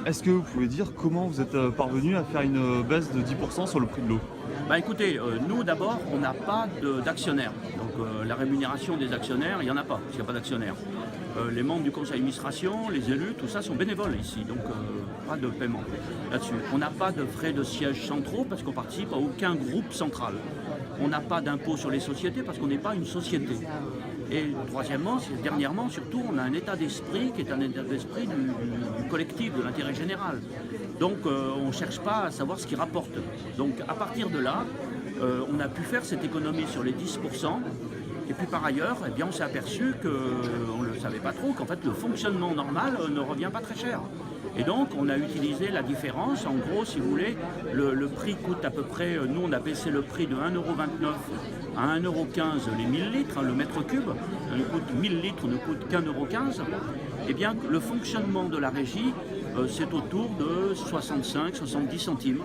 Est-ce que vous pouvez dire comment vous êtes parvenu à faire une baisse de 10% sur le prix de l'eau? Bah écoutez, nous d'abord, on n'a pas d'actionnaires. Donc la rémunération des actionnaires, il n'y en a pas, parce qu'il n'y a pas d'actionnaires. Les membres du conseil d'administration, les élus, tout ça sont bénévoles ici, donc pas de paiement là-dessus. On n'a pas de frais de siège centraux parce qu'on participe à aucun groupe central. On n'a pas d'impôt sur les sociétés parce qu'on n'est pas une société. Et troisièmement, dernièrement surtout, on a un état d'esprit qui est un état d'esprit du collectif, de l'intérêt général. Donc on ne cherche pas à savoir ce qui rapporte. Donc à partir de là, on a pu faire cette économie sur les 10%. Et puis par ailleurs, eh bien, on s'est aperçu qu'on ne le savait pas trop, qu'en fait le fonctionnement normal ne revient pas très cher. Et donc on a utilisé la différence. En gros, si vous voulez, le prix coûte à peu près, nous on a baissé le prix de 1,29 € à 1,15 € les 1000 litres, le mètre cube. 1000 litres ne coûte qu'1,15 €. Eh bien le fonctionnement de la régie, c'est autour de 65-70 centimes.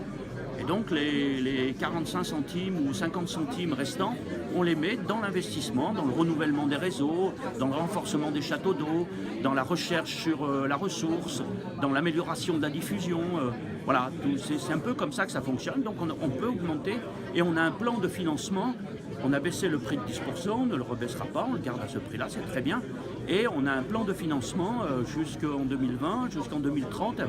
Et donc les 45 centimes ou 50 centimes restants, on les met dans l'investissement, dans le renouvellement des réseaux, dans le renforcement des châteaux d'eau, dans la recherche sur la ressource, dans l'amélioration de la diffusion. Voilà, c'est un peu comme ça que ça fonctionne. Donc on peut augmenter et on a un plan de financement. On a baissé le prix de 10%, on ne le rebaissera pas, on le garde à ce prix-là, c'est très bien. Et on a un plan de financement jusqu'en 2020, jusqu'en 2030.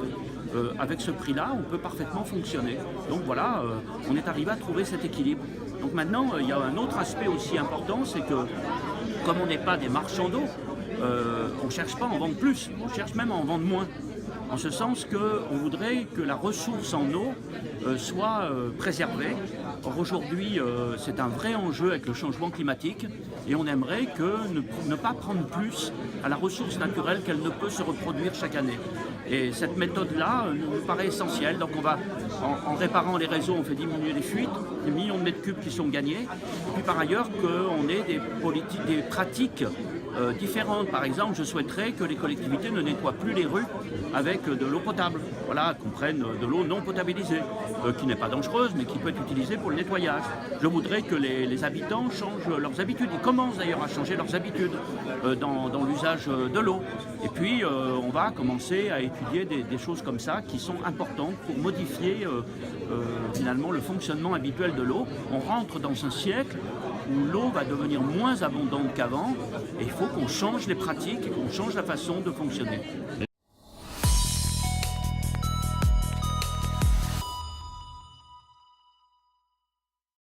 Avec ce prix-là, on peut parfaitement fonctionner. Donc voilà, on est arrivé à trouver cet équilibre. Donc maintenant, il y a un autre aspect aussi important, c'est que comme on n'est pas des marchands d'eau, on ne cherche pas à en vendre plus, on cherche même à en vendre moins. En ce sens qu'on voudrait que la ressource en eau soit préservée. Or aujourd'hui, c'est un vrai enjeu avec le changement climatique et on aimerait ne pas prendre plus à la ressource naturelle qu'elle ne peut se reproduire chaque année. Et cette méthode-là nous paraît essentielle. Donc on va, en réparant les réseaux, on fait diminuer les fuites, des millions de mètres cubes qui sont gagnés. Et puis par ailleurs, qu'on ait des pratiques différentes. Par exemple, je souhaiterais que les collectivités ne nettoient plus les rues avec de l'eau potable. Voilà, qu'on prenne de l'eau non potabilisée, qui n'est pas dangereuse, mais qui peut être utilisée pour le nettoyage. Je voudrais que les habitants changent leurs habitudes. Ils commencent d'ailleurs à changer leurs habitudes dans l'usage de l'eau. Et puis, on va commencer à étudier des choses comme ça qui sont importantes pour modifier finalement le fonctionnement habituel de l'eau. On rentre dans un siècle où l'eau va devenir moins abondante qu'avant et il faut qu'on change les pratiques et qu'on change la façon de fonctionner.